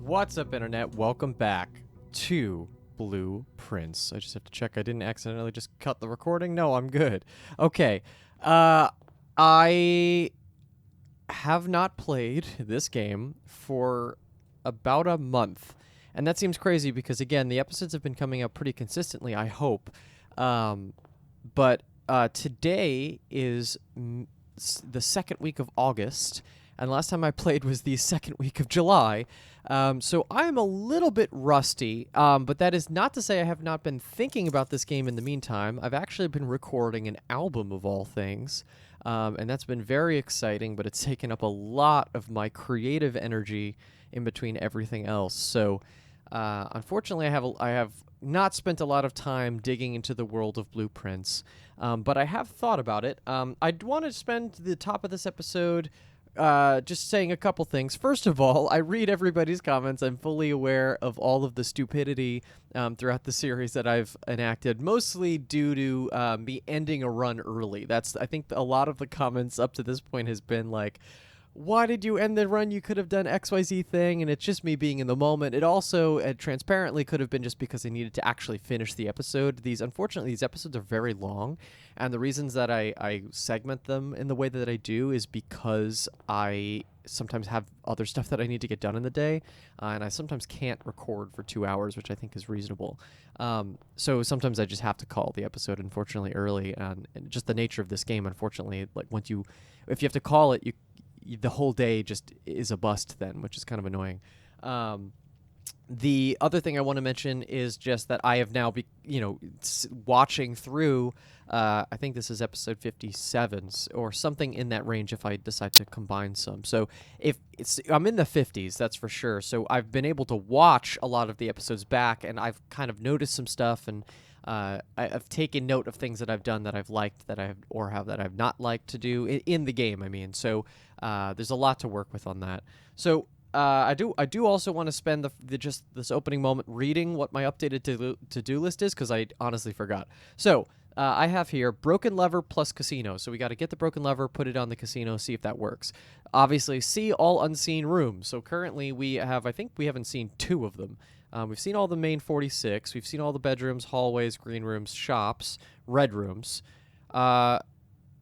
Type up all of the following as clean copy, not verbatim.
What's up, Internet? Welcome back to Blueprints. I just have to check I didn't accidentally just cut the recording. No, I'm good. Okay. I have not played this game for about a month. And that seems crazy because, again, the episodes have been coming out pretty consistently, I hope. But today is the second week of August, and last time I played was the second week of July. So I am a little bit rusty, but that is not to say I have not been thinking about this game in the meantime. I've actually been recording an album of all things, and that's been very exciting, but it's taken up a lot of my creative energy in between everything else. So unfortunately, I have not spent a lot of time digging into the world of Blueprints, but I have thought about it. I'd want to spend the top of this episode just saying a couple things. First of all, I read everybody's comments. I'm fully aware of all of the stupidity throughout the series that I've enacted, mostly due to me ending a run early. I think a lot of the comments up to this point has been like, why did you end the run? You could have done XYZ thing, and it's just me being in the moment. It also transparently could have been just because I needed to actually finish the episode. Unfortunately, these episodes are very long, and the reasons that I segment them in the way that I do is because I sometimes have other stuff that I need to get done in the day, and I sometimes can't record for 2 hours, which I think is reasonable. So sometimes I just have to call the episode, unfortunately, early, and just the nature of this game, unfortunately, like if you have to call it, the whole day just is a bust then, which is kind of annoying. The other thing I want to mention is just that I have now, watching through, I think this is episode 57 or something in that range if I decide to combine some. So I'm in the 50s, that's for sure. So I've been able to watch a lot of the episodes back, and I've kind of noticed some stuff, and I've taken note of things that I've done that I've liked that I've not liked to do in the game. I mean, so there's a lot to work with on that. So I do also want to spend just this opening moment reading what my updated to-do list is, because I honestly forgot. So I have here broken lever plus casino. So we got to get the broken lever, put it on the casino, see if that works. Obviously, see all unseen rooms. So currently I think we haven't seen 2 of them. We've seen all the main 46. We've seen all the bedrooms, hallways, green rooms, shops, red rooms.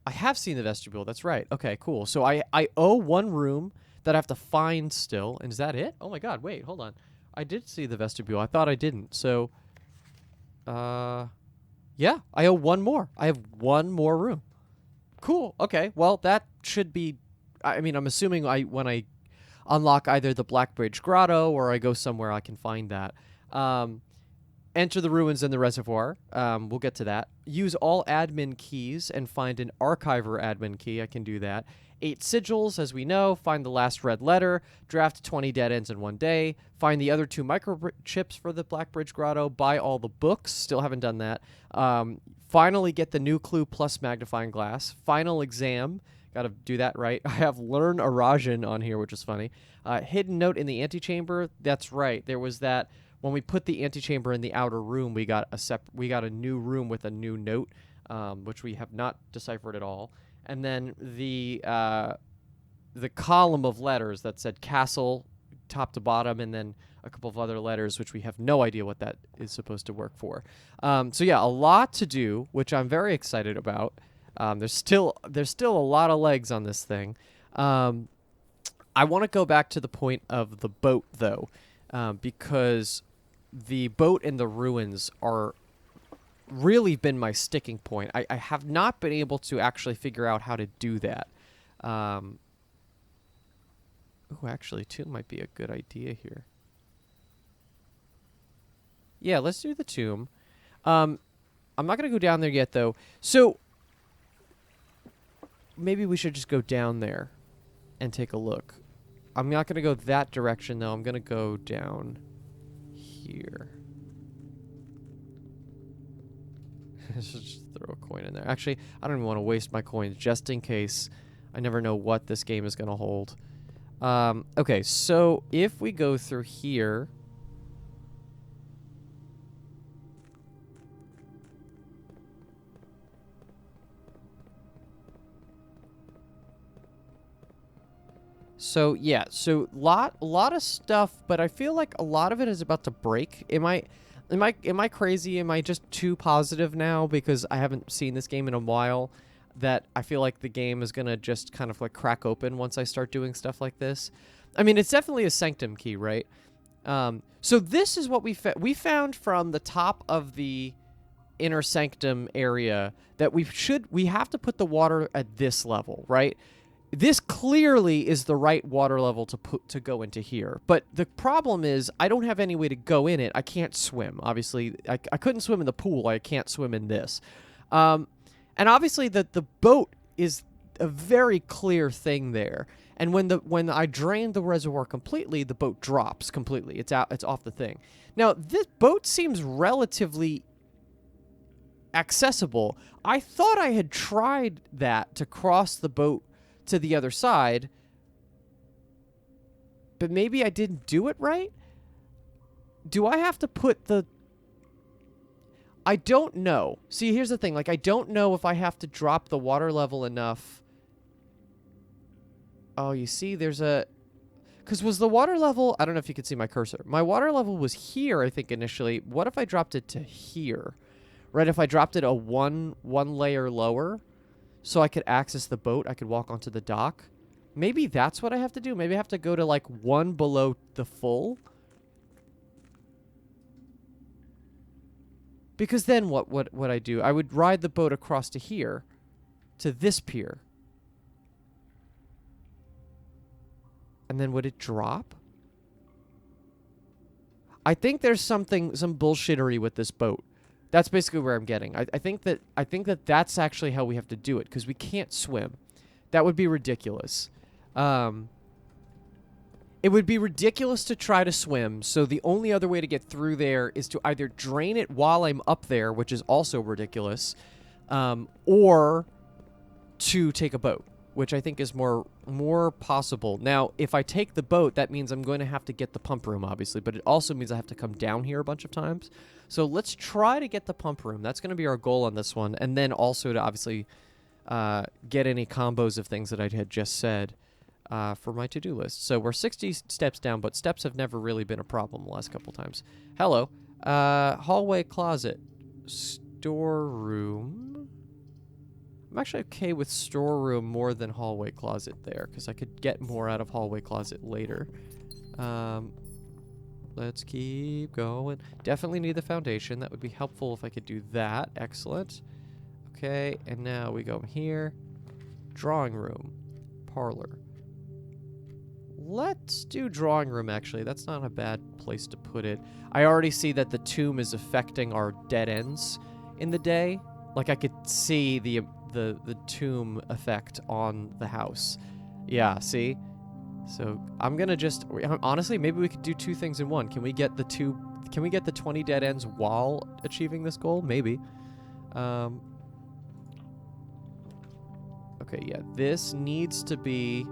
I have seen the vestibule. That's right. Okay, cool. So I owe 1 room that I have to find still. And is that it? Oh my god, wait, hold on. I did see the vestibule. I thought I didn't. So, yeah, I owe 1 more. I have 1 more room. Cool. Okay, well, that should be... I mean, I'm assuming when I unlock either the Black Bridge Grotto or I go somewhere I can find that. Enter the ruins in the reservoir. We'll get to that. Use all admin keys and find an archiver admin key. I can do that. 8 sigils, as we know. Find the last red letter. Draft 20 dead ends in 1 day. Find the other 2 microchips for the Black Bridge Grotto. Buy all the books. Still haven't done that. Finally get the new clue plus magnifying glass. Final exam. Got to do that right. I have Learn Arajan on here, which is funny. Hidden note in the antechamber. That's right. There was that when we put the antechamber in the outer room. We got a new room with a new note, which we have not deciphered at all. And then the column of letters that said castle, top to bottom, and then a couple of other letters, which we have no idea what that is supposed to work for. So yeah, a lot to do, which I'm very excited about. There's still a lot of legs on this thing. I want to go back to the point of the boat, though, because the boat and the ruins are really been my sticking point. I have not been able to actually figure out how to do that. Actually, 2 might be a good idea here. Yeah, let's do the tomb. I'm not going to go down there yet, though. So maybe we should just go down there and take a look. I'm not going to go that direction, though. I'm going to go down here. Just throw a coin in there. Actually, I don't even want to waste my coins, just in case. I never know what this game is going to hold. Okay, so if we go through here... So yeah, so a lot of stuff, but I feel like a lot of it is about to break. Am I crazy? Am I just too positive now because I haven't seen this game in a while that I feel like the game is gonna just kind of like crack open once I start doing stuff like this? I mean, it's definitely a sanctum key, right? So this is what we found from the top of the inner sanctum area that we have to put the water at this level, right? This clearly is the right water level to go into here. But the problem is I don't have any way to go in it. I can't swim. Obviously, I couldn't swim in the pool. I can't swim in this. And obviously the boat is a very clear thing there. And when I drain the reservoir completely, the boat drops completely. It's off the thing. Now, this boat seems relatively accessible. I thought I had tried that to cross the boat to the other side, but maybe I didn't do it right? Do I have to put the... I don't know. See, here's the thing. Like, I don't know if I have to drop the water level enough. Oh, you see, there's a... Because was the water level... I don't know if you can see my cursor. My water level was here, I think, initially. What if I dropped it to here? Right, if I dropped it one layer lower, so I could access the boat, I could walk onto the dock. Maybe that's what I have to do. Maybe I have to go to, like, one below the full. Because then what would I do? I would ride the boat across to here, to this pier. And then would it drop? I think there's some bullshittery with this boat. That's basically where I'm getting. I think that that's actually how we have to do it, because we can't swim. That would be ridiculous. It would be ridiculous to try to swim, so the only other way to get through there is to either drain it while I'm up there, which is also ridiculous, or to take a boat, which I think is more possible. Now, if I take the boat, that means I'm going to have to get the pump room, obviously, but it also means I have to come down here a bunch of times. So let's try to get the pump room. That's going to be our goal on this one, and then also to obviously get any combos of things that I had just said for my to-do list. So we're 60 steps down, but steps have never really been a problem the last couple times. Hello. Hallway closet. Storeroom. I'm actually okay with storeroom more than hallway closet there, because I could get more out of hallway closet later. Let's keep going. Definitely need the foundation. That would be helpful if I could do that. Excellent. Okay, and now we go here. Drawing room. Parlor. Let's do drawing room, actually. That's not a bad place to put it. I already see that the tomb is affecting our dead ends in the day. Like, I could see the tomb effect on the house. Yeah, see? So I'm gonna just... Honestly, maybe we could do two things in one. Can we get the 20 dead ends while achieving this goal? Maybe. Okay, yeah. This needs to be...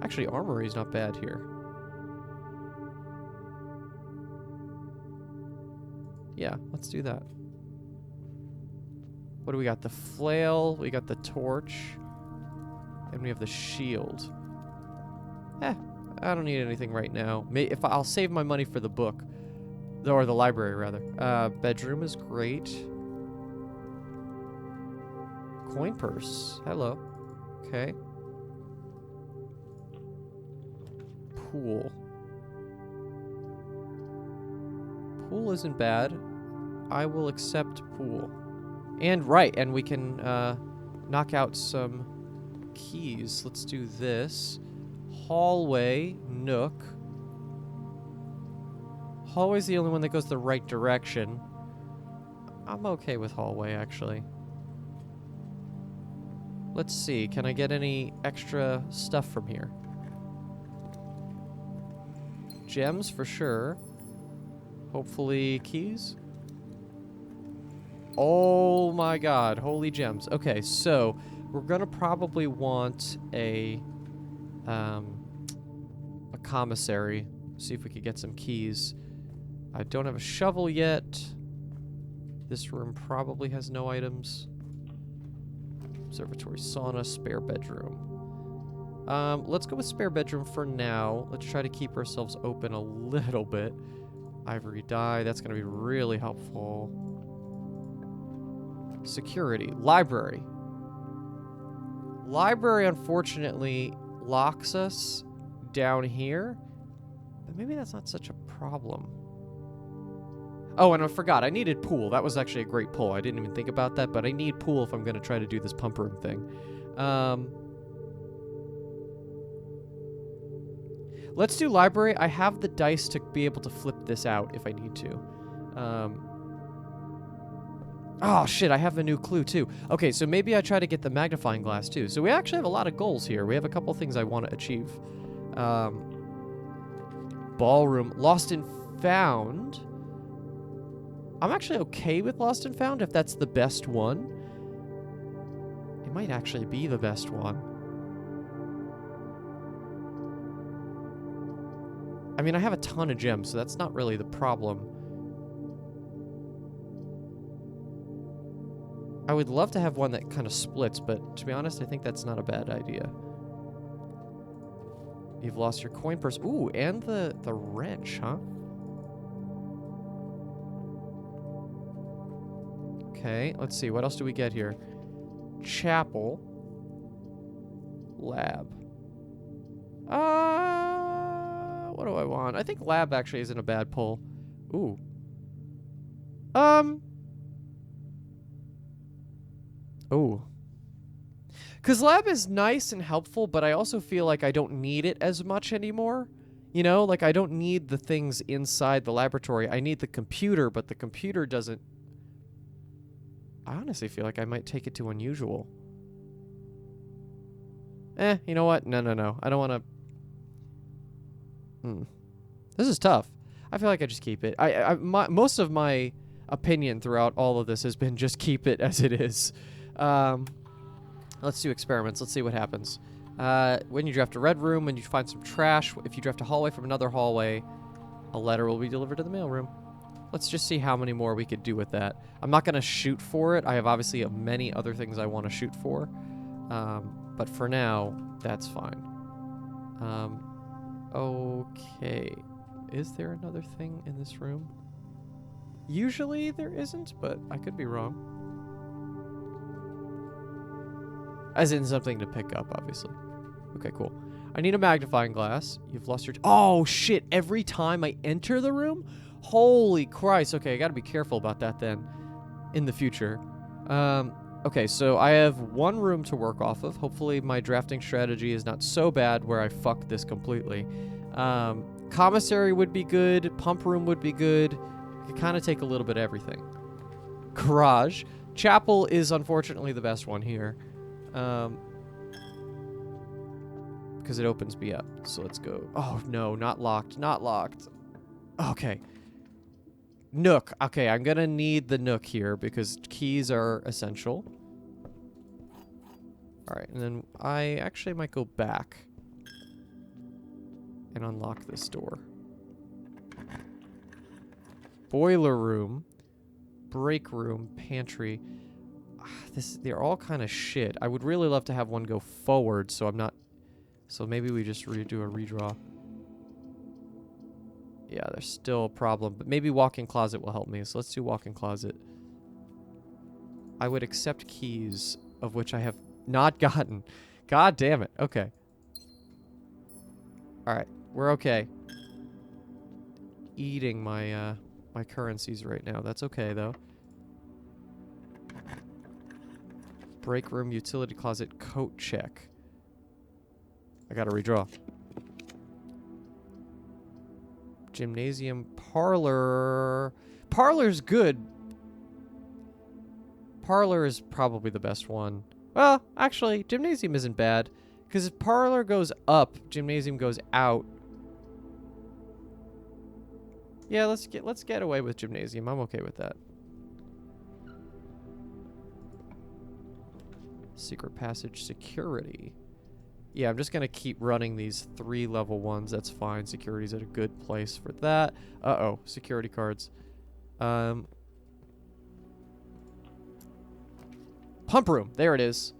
Actually, armory's not bad here. Yeah, let's do that. What do we got? The flail, we got the torch, and we have the shield. I don't need anything right now. If I'll save my money for the book. Or the library, rather. Bedroom is great. Coin purse. Hello. Okay. Pool. Pool isn't bad. I will accept pool. And we can knock out some keys. Let's do this. Hallway, nook. Hallway's the only one that goes the right direction. I'm okay with hallway, actually. Let's see, can I get any extra stuff from here? Gems for sure. Hopefully keys. Oh my god, holy gems. Okay, so we're gonna probably want a commissary. See if we could get some keys. I don't have a shovel yet. This room probably has no items. Observatory, sauna, spare bedroom. Let's go with spare bedroom for now. Let's try to keep ourselves open a little bit. Ivory dye, that's going to be really helpful. Security. Library. Library, unfortunately, locks us down here. But maybe that's not such a problem. Oh, and I forgot. I needed pool. That was actually a great pull. I didn't even think about that, but I need pool if I'm going to try to do this pump room thing. Let's do library. I have the dice to be able to flip this out if I need to. Oh, shit, I have a new clue, too. Okay, so maybe I try to get the magnifying glass, too. So we actually have a lot of goals here. We have a couple things I want to achieve. Ballroom. Lost and Found. I'm actually okay with Lost and Found if that's the best one. It might actually be the best one. I mean, I have a ton of gems, so that's not really the problem. I would love to have one that kind of splits, but to be honest, I think that's not a bad idea. You've lost your coin purse. Ooh, and the wrench, huh? Okay, let's see. What else do we get here? Chapel. Lab. What do I want? I think lab actually isn't a bad pull. Ooh. Ooh. Because lab is nice and helpful, but I also feel like I don't need it as much anymore. You know, like I don't need the things inside the laboratory. I need the computer, but the computer doesn't... I honestly feel like I might take it to unusual. You know what? No. I don't want to... This is tough. I feel like I just keep it. Most of my opinion throughout all of this has been just keep it as it is. Let's do experiments. Let's see what happens. When you draft a red room, when you find some trash, if you draft a hallway from another hallway, a letter will be delivered to the mailroom. Let's just see how many more we could do with that. I'm not going to shoot for it. I have obviously many other things I want to shoot for. But for now, that's fine. Okay. Is there another thing in this room? Usually there isn't, but I could be wrong. As in something to pick up, obviously. Okay, cool. I need a magnifying glass. You've lost your... Oh, shit. Every time I enter the room? Holy Christ. Okay, I gotta be careful about that then. In the future. Okay, so I have one room to work off of. Hopefully my drafting strategy is not so bad where I fuck this completely. Commissary would be good. Pump room would be good. I could kind of take a little bit of everything. Garage. Chapel is unfortunately the best one here. Because it opens me up. So let's go. Oh, no, not locked. Not locked. Okay. Nook. Okay, I'm going to need the Nook here because keys are essential. All right, and then I actually might go back and unlock this door. Boiler room, break room, pantry. They're all kind of shit. I would really love to have one go forward, so I'm not... So maybe we just do a redraw. Yeah, there's still a problem, but maybe walk-in closet will help me. So let's do walk-in closet. I would accept keys, of which I have not gotten. God damn it. Okay. All right, we're okay. Eating my my currencies right now. That's okay though. Break room, utility closet, coat check. I gotta redraw. Gymnasium, parlor. Parlor's good. Parlor is probably the best one. Well, actually, gymnasium isn't bad. Because if parlor goes up, gymnasium goes out. Yeah, let's get away with gymnasium. I'm okay with that. Secret passage, security. Yeah, I'm just going to keep running these 3 level ones. That's fine. Security's at a good place for that. Uh-oh. Security cards. Pump room. There it is.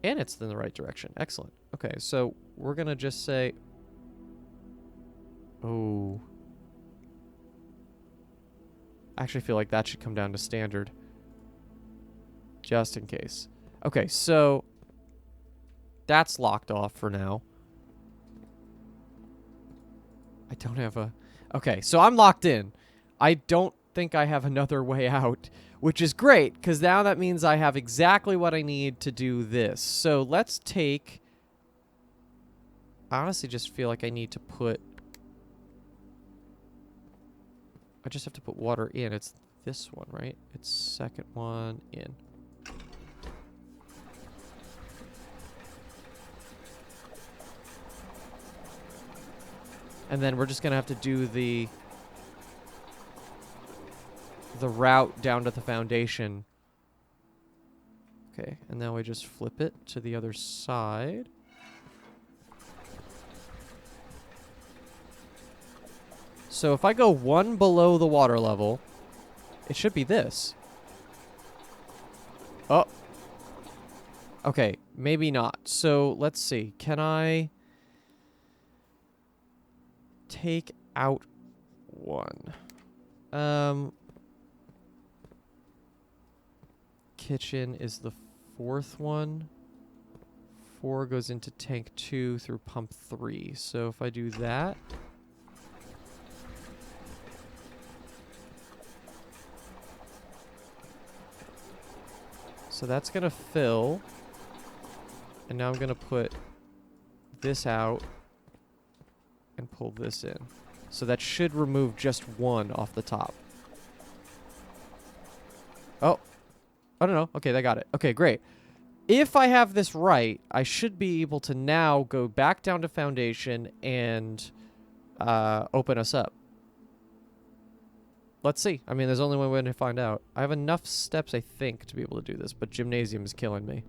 And it's in the right direction. Excellent. Okay, so we're going to just say... Oh. I actually feel like that should come down to standard. Just in case. Okay, so... That's locked off for now. I don't have a... Okay, so I'm locked in. I don't think I have another way out, which is great, because now that means I have exactly what I need to do this. So let's take... I honestly just feel like I need to put... I just have to put water in. It's this one, right? It's second one in. And then we're just going to have to do the route down to the foundation. Okay, and then we just flip it to the other side. So if I go one below the water level, it should be this. Oh. Okay, maybe not. So let's see. Can I take out one? Kitchen is the fourth one. 4 goes into tank 2 through pump 3. So if I do that... So that's going to fill. And now I'm going to put this out and pull this in. So that should remove just one off the top. Oh. Oh, no. Okay, they got it. Okay, great. If I have this right, I should be able to now go back down to foundation and open us up. Let's see. I mean, there's only one way to find out. I have enough steps, I think, to be able to do this, but gymnasium is killing me.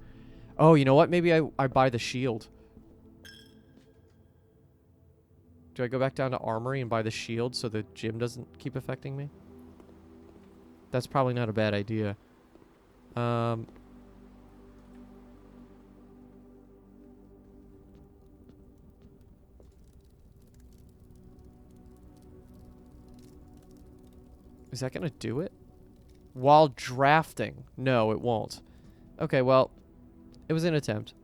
Oh, you know what? Maybe I buy the shield. Do I go back down to armory and buy the shield so the gym doesn't keep affecting me? That's probably not a bad idea. Is that going to do it? While drafting. No, it won't. Okay, well, it was an attempt.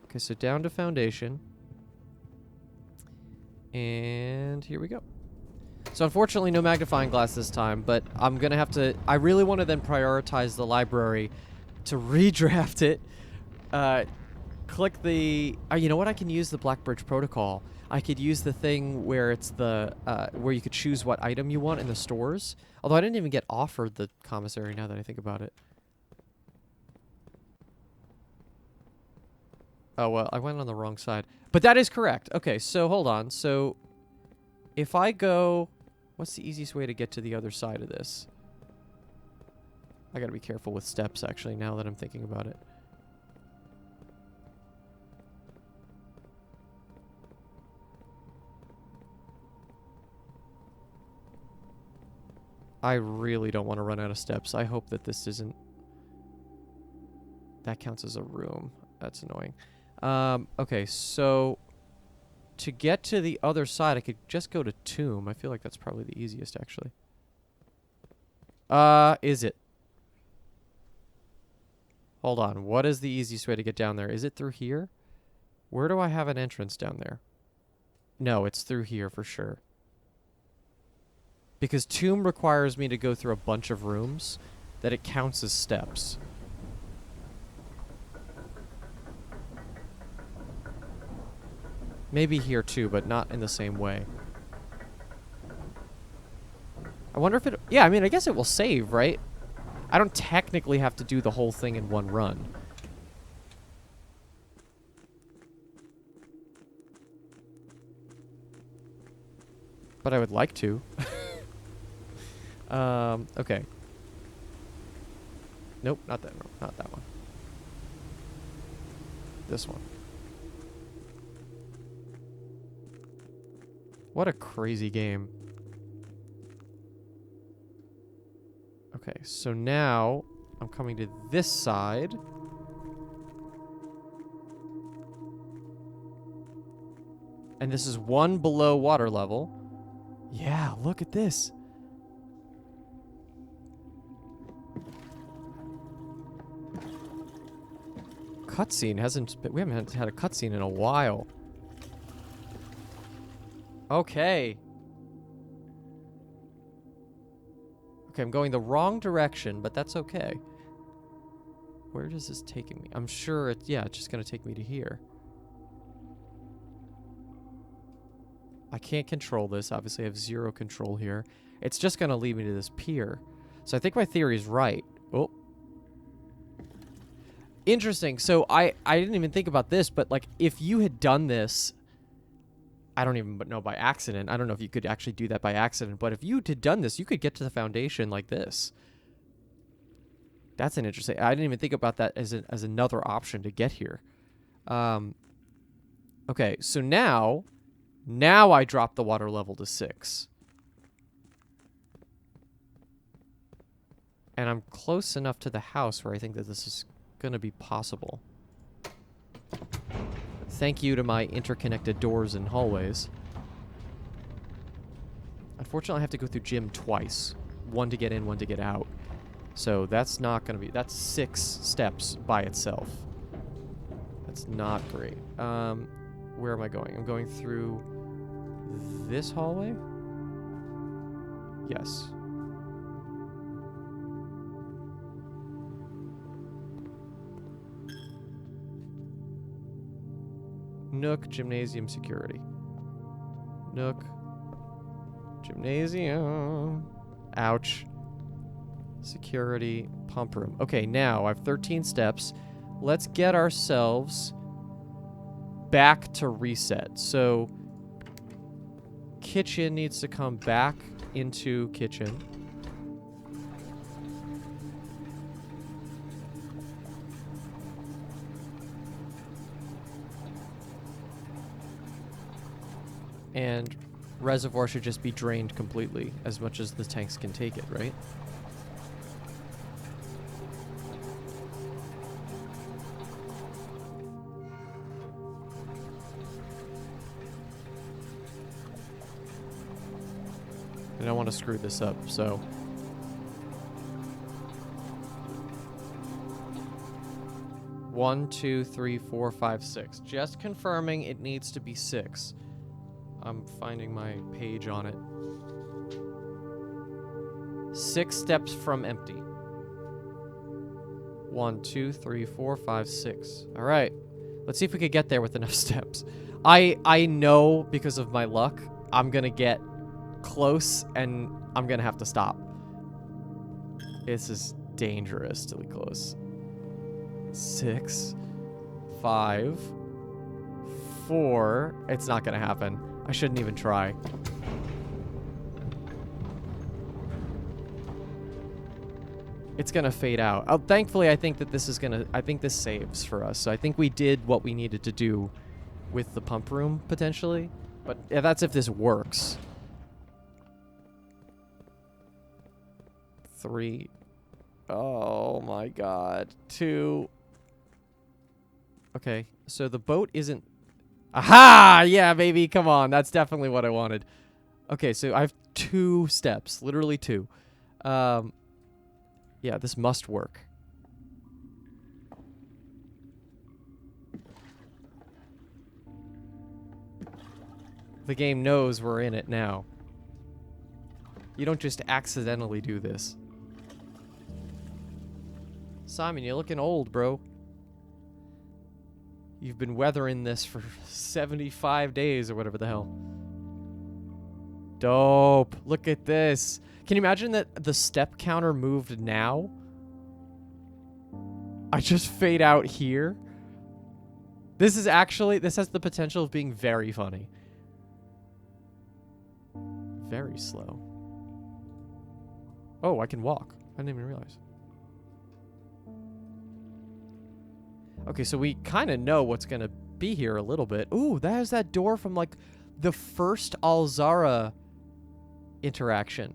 Okay, so down to foundation. And here we go. So unfortunately, no magnifying glass this time, but I'm going to have to... I really want to then prioritize the library to redraft it. Click the... you know what? I can use the Blackbridge protocol. I could use the thing where it's the... where you could choose what item you want in the stores. Although I didn't even get offered the commissary now that I think about it. Oh, well, I went on the wrong side. But that is correct. Okay, so hold on. So if I go... What's the easiest way to get to the other side of this? I gotta be careful with steps, actually, now that I'm thinking about it. I really don't want to run out of steps. I hope that this isn't... That counts as a room. That's annoying. Okay, so... To get to the other side, I could just go to Tomb. I feel like that's probably the easiest, actually. Is it? Hold on. What is the easiest way to get down there? Is it through here? Where do I have an entrance down there? No, it's through here for sure. Because Tomb requires me to go through a bunch of rooms that it counts as steps. Maybe here too, but not in the same way. I wonder if it... Yeah, I mean, I guess it will save, right? I don't technically have to do the whole thing in one run. But I would like to. Okay. Nope, not that one. Not that one. This one. What a crazy game. Okay, so now I'm coming to this side. And this is 1 below water level. Yeah, look at this. Cutscene hasn't... We haven't had a cutscene in a while. Okay. Okay, I'm going the wrong direction, but that's okay. Where does this taking me? I'm sure it's... Yeah, it's just going to take me to here. I can't control this. Obviously, I have 0 control here. It's just going to lead me to this pier. So I think my theory is right. Oh. Interesting. So I didn't even think about this, but like if you had done this, I don't even know by accident. I don't know if you could actually do that by accident, but if you had done this, you could get to the foundation like this. That's an interesting... I didn't even think about that as another option to get here. Okay, so now I drop the water level to 6. And I'm close enough to the house where I think that this is going to be possible. Thank you to my interconnected doors and hallways. Unfortunately, I have to go through gym twice. 1 to get in, 1 to get out. So that's not going to be... That's 6 steps by itself. That's not great. Where am I going? I'm going through this hallway? Yes. Nook, gymnasium, security. Nook, gymnasium. Ouch. Security, pump room. Okay, now I have 13 steps. Let's get ourselves back to reset. So, kitchen needs to come back into kitchen. And reservoir should just be drained completely, as much as the tanks can take it, right? I don't want to screw this up, so... One, 2, 3, 4, 5, 6. Just confirming it needs to be 6. I'm finding my page on it. 6 steps from empty. 1, 2, 3, 4, 5, 6. All right. Let's see if we could get there with enough steps. I know because of my luck, I'm going to get close and I'm going to have to stop. This is dangerously close. 6, 5, 4. It's not going to happen. I shouldn't even try. It's gonna fade out. Thankfully, I think that this is gonna... I think this saves for us. So I think we did what we needed to do with the pump room, potentially. But yeah, that's if this works. 3. Oh my god. 2. Okay, so the boat isn't... Aha! Yeah, baby, come on. That's definitely what I wanted. Okay, so I have 2 steps. Literally 2. Yeah, this must work. The game knows we're in it now. You don't just accidentally do this. Simon, you're looking old, bro. You've been weathering this for 75 days or whatever the hell. Dope. Look at this. Can you imagine that the step counter moved now? I just fade out here. This is actually... This has the potential of being very funny. Very slow. Oh, I can walk. I didn't even realize. Okay, so we kind of know what's going to be here a little bit. Ooh, that has that door from, like, the first Alzara interaction.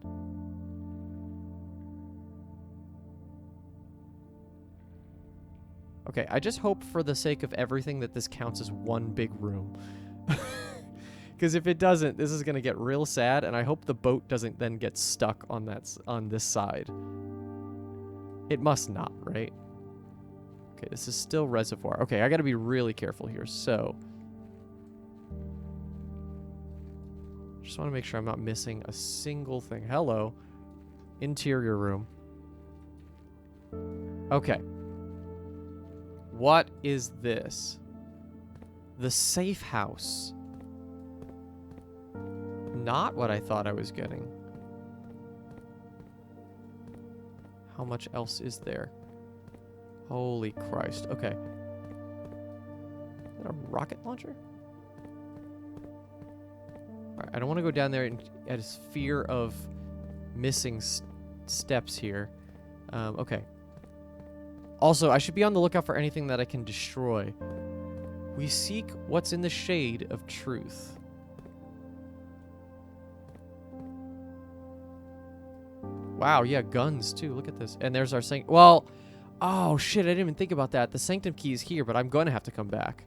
Okay, I just hope for the sake of everything that this counts as one big room. Because if it doesn't, this is going to get real sad, and I hope the boat doesn't then get stuck on this side. It must not, right? Okay, this is still reservoir. Okay, I got to be really careful here. So, just want to make sure I'm not missing a single thing. Hello. Interior room. Okay. What is this? The safe house. Not what I thought I was getting. How much else is there? Holy Christ. Okay. Is that a rocket launcher? Alright, I don't want to go down there at his fear of missing steps here. Okay. Also, I should be on the lookout for anything that I can destroy. We seek what's in the shade of truth. Wow, yeah, guns too. Look at this. And there's our sanctum. Well, oh shit, I didn't even think about that. The sanctum key is here, but I'm going to have to come back.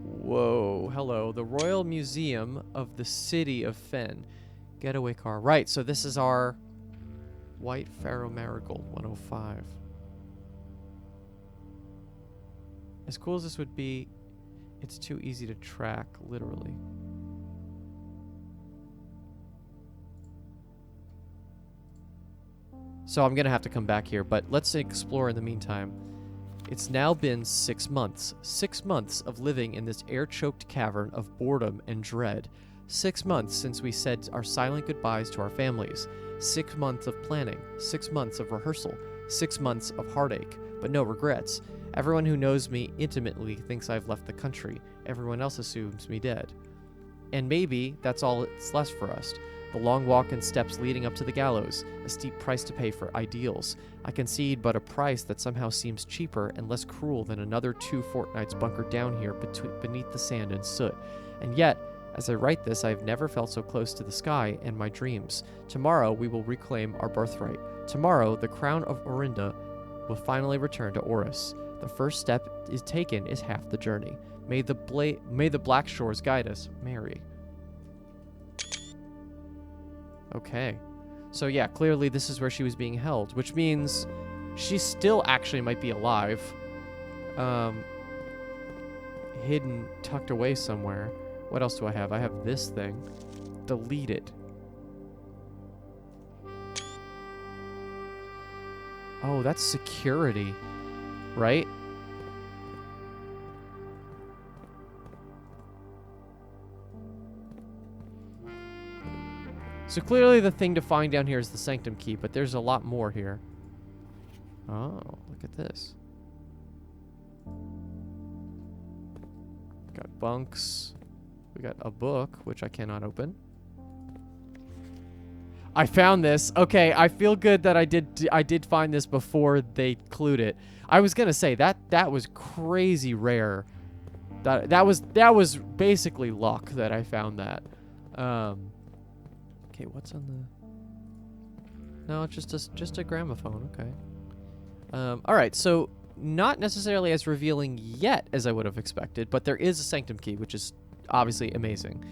Whoa, hello. The Royal Museum of the City of Fen. Getaway car. Right, so this is our White Pharaoh Marigold 105. As cool as this would be, it's too easy to track, literally. So I'm going to have to come back here, but let's explore in the meantime. It's now been 6 months. 6 months of living in this air-choked cavern of boredom and dread. 6 months since we said our silent goodbyes to our families. 6 months of planning. 6 months of rehearsal. 6 months of heartache, but no regrets. Everyone who knows me intimately thinks I've left the country. Everyone else assumes me dead. And maybe that's all it's left for us. The long walk and steps leading up to the gallows, a steep price to pay for ideals. I concede, but a price that somehow seems cheaper and less cruel than another 2 fortnights bunkered down here beneath the sand and soot. And yet, as I write this, I have never felt so close to the sky and my dreams. Tomorrow, we will reclaim our birthright. Tomorrow, the crown of Orinda will finally return to Oris. The first step is taken is half the journey. May the black shores guide us, Mary. Okay. So yeah, clearly this is where she was being held, which means she still actually might be alive. Hidden, tucked away somewhere. What else do I have? I have this thing. Delete it. Oh, that's security, right? So clearly the thing to find down here is the sanctum key, but there's a lot more here. Oh, look at this. Got bunks. We got a book, which I cannot open. I found this. Okay, I feel good that I did find this before they clued it. I was gonna say that was crazy rare. That was basically luck that I found that. Okay, what's on the... No, it's just a gramophone. Okay. All right, so not necessarily as revealing yet as I would have expected, but there is a sanctum key, which is obviously amazing.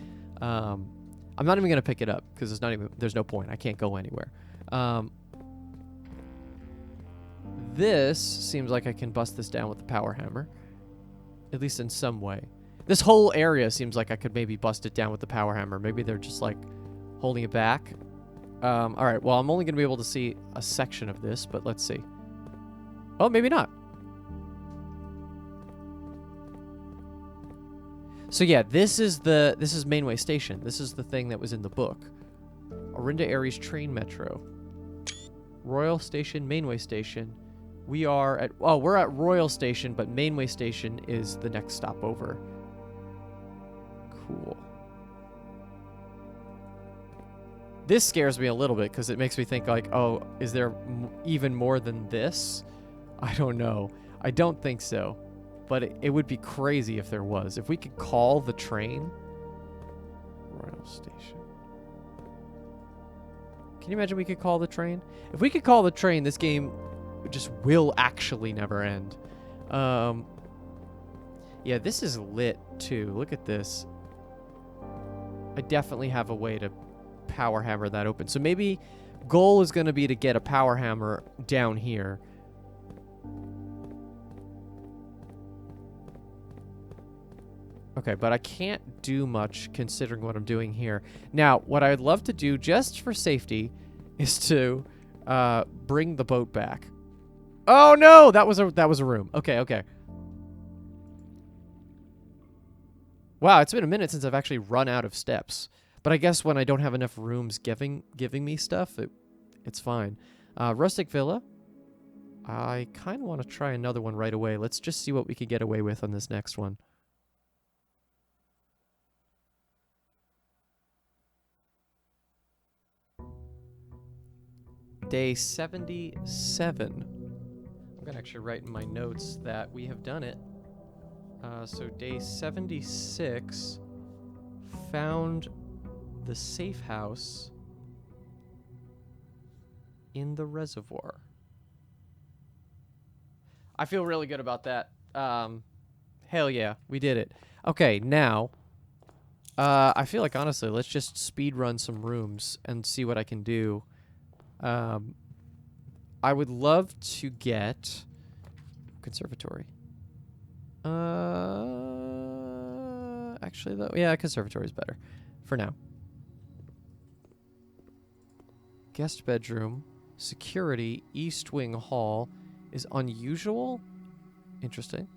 I'm not even gonna pick it up because there's no point. I can't go anywhere. This seems like I can bust this down with the power hammer, at least in some way. This whole area seems like I could maybe bust it down with the power hammer. Maybe they're just like holding it back. All right, well, I'm only going to be able to see a section of this, but let's see. Oh, maybe not. So yeah, this is Mainway Station. This is the thing that was in the book. Orinda Aries train metro. Royal Station, Mainway Station. We're at Royal Station, but Mainway Station is the next stop over. Cool. This scares me a little bit because it makes me think like, oh, is there even more than this? I don't know. I don't think so. But it would be crazy if there was. If we could call the train. Royal Station. Can you imagine we could call the train? If we could call the train, this game just will actually never end. Yeah, this is lit too. Look at this. I definitely have a way to power hammer that open. So maybe goal is going to be to get a power hammer down here. Okay, but I can't do much considering what I'm doing here. Now, what I'd love to do just for safety is to bring the boat back. Oh no, that was a room. Okay, okay. Wow, it's been a minute since I've actually run out of steps. But I guess when I don't have enough rooms giving me stuff, it's fine. Rustic Villa. I kind of want to try another one right away. Let's just see what we could get away with on this next one. Day 77. I'm going to actually write in my notes that we have done it. So day 76 found the safe house in the reservoir. I feel really good about that. Hell yeah, we did it. Okay, now, I feel like, honestly, let's just speed run some rooms and see what I can do. I would love to get conservatory. Actually, though, yeah, conservatory is better for now. Guest bedroom, security, east wing hall is unusual. Interesting.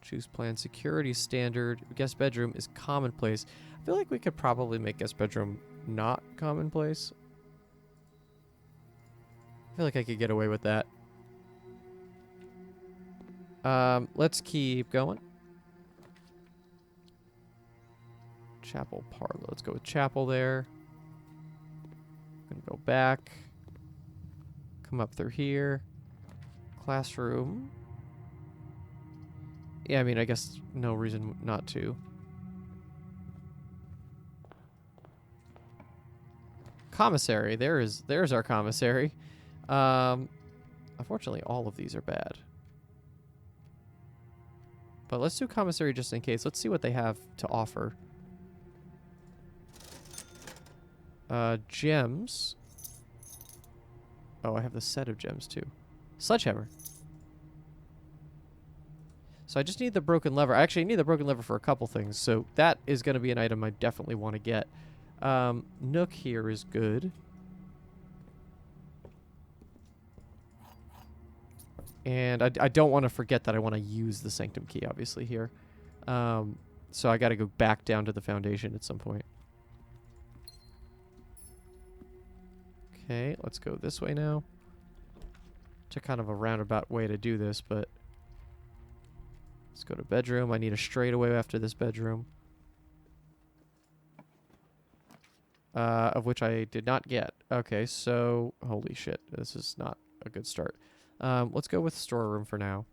Choose plan, security standard, guest bedroom is commonplace. I feel like we could probably make guest bedroom not commonplace. I feel like I could get away with that. Let's keep going. Chapel parlor. Let's go with chapel there. Gonna go back. Come up through here. Classroom. Yeah, I mean, I guess no reason not to. Commissary. There's our commissary. Unfortunately, all of these are bad. But let's do commissary just in case. Let's see what they have to offer. Gems. Oh, I have the set of gems too. Sledgehammer. So I just need the broken lever. I actually need the broken lever for a couple things. So that is going to be an item I definitely want to get. Nook here is good. And I don't want to forget that I want to use the Sanctum key, obviously, here. So I got to go back down to the foundation at some point. Okay, let's go this way now. It's a kind of a roundabout way to do this, but... Let's go to bedroom. I need a straightaway after this bedroom. Of which I did not get. Okay, so... Holy shit, this is not a good start. Let's go with storeroom for now.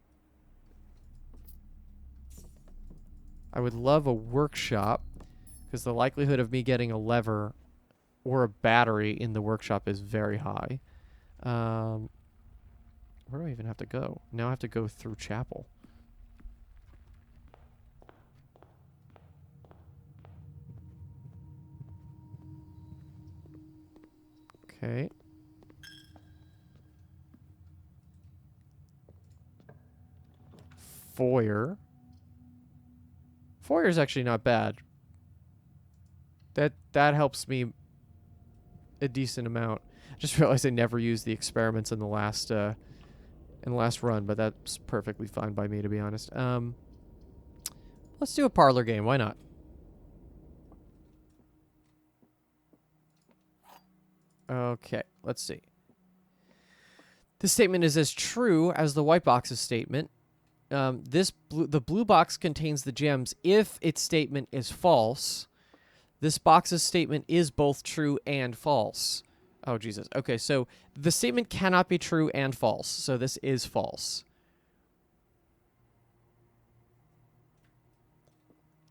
I would love a workshop, because the likelihood of me getting a lever or a battery in the workshop is very high. Where do I even have to go? Now I have to go through chapel. Okay. Foyer. Foyer is actually not bad. That helps me a decent amount. I just realized I never used the experiments in the last run, but that's perfectly fine by me, to be honest. Let's do a parlor game. Why not? Okay, let's see. This statement is as true as the white box's statement. The blue box contains the gems if its statement is false. This box's statement is both true and false. Oh, Jesus. Okay, so the statement cannot be true and false, so this is false.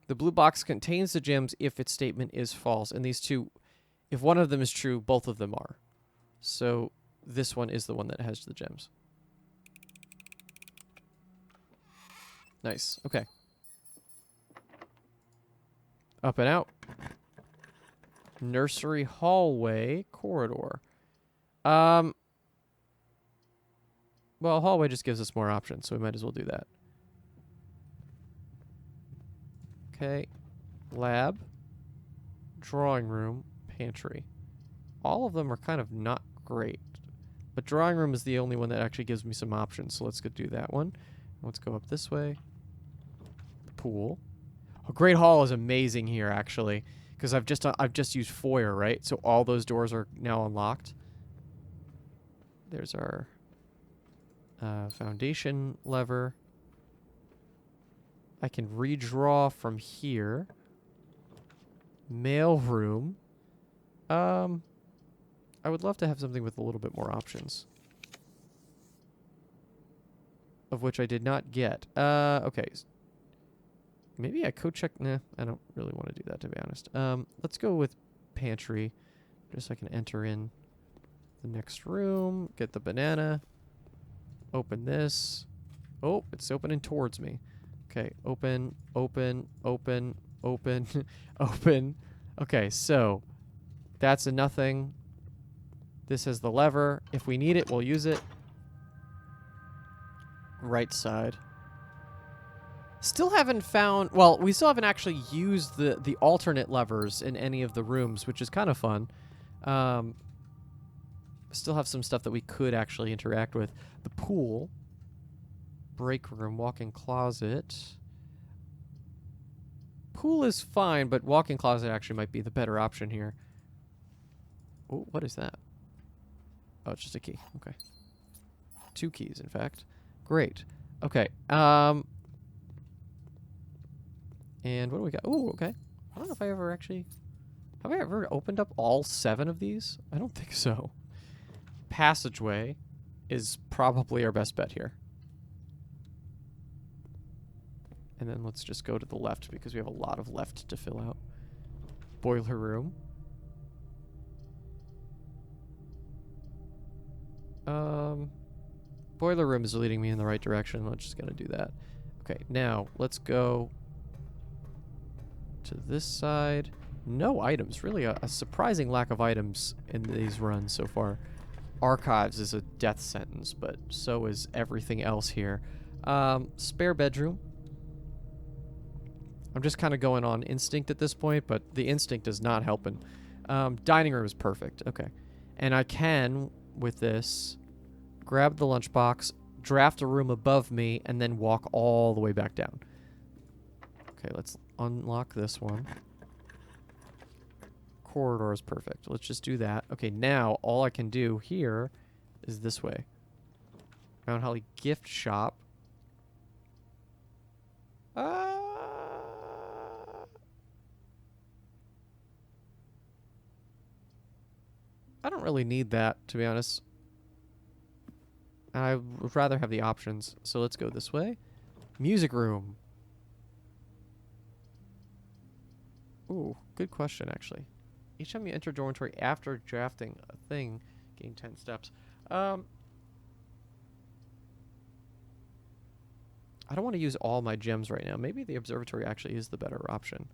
The blue box contains the gems if its statement is false, and these two, if one of them is true, both of them are. So this one is the one that has the gems. Nice. Okay. Up and out. Nursery hallway corridor. Well, hallway just gives us more options, so we might as well do that. Okay. Lab. Drawing room. Pantry. All of them are kind of not great. But drawing room is the only one that actually gives me some options, so let's go do that one. Let's go up this way. Pool. A Great Hall is amazing here, actually, because I've just used foyer, right? So all those doors are now unlocked. There's our foundation lever. I can redraw from here. Mail room. I would love to have something with a little bit more options, of which I did not get. Okay. Maybe I could check. Nah, I don't really want to do that, to be honest. Let's go with pantry, just so I can enter in the next room, get the banana, open this. Oh, it's opening towards me. Okay, open, open, open, open, open. Okay, so that's a nothing. This is the lever. If we need it, we'll use it. Right side. Still haven't found... Well, we still haven't actually used the alternate levers in any of the rooms, which is kind of fun. Still have some stuff that we could actually interact with. The pool. Break room. Walk-in closet. Pool is fine, but walk-in closet actually might be the better option here. Oh, what is that? Oh, it's just a key. Okay. 2 keys, in fact. Great. Okay. And what do we got? Oh, okay. I don't know if I ever actually... Have I ever opened up all 7 of these? I don't think so. Passageway is probably our best bet here. And then let's just go to the left because we have a lot of left to fill out. Boiler room. Boiler room is leading me in the right direction. I'm just going to do that. Okay, now let's go to this side. No items. Really a surprising lack of items in these runs so far. Archives is a death sentence, but so is everything else here. Spare bedroom. I'm just kind of going on instinct at this point, but the instinct is not helping. Dining room is perfect. Okay. And I can, with this, grab the lunchbox, draft a room above me, and then walk all the way back down. Okay, let's unlock this one. Corridor is perfect. Let's just do that. Okay, now all I can do here is this way. Mount Holly gift shop. I don't really need that, to be honest. I would rather have the options. So let's go this way. Music room. Ooh, good question, actually. Each time you enter dormitory after drafting a thing, gain 10 steps. I don't want to use all my gems right now. Maybe the observatory actually is the better option.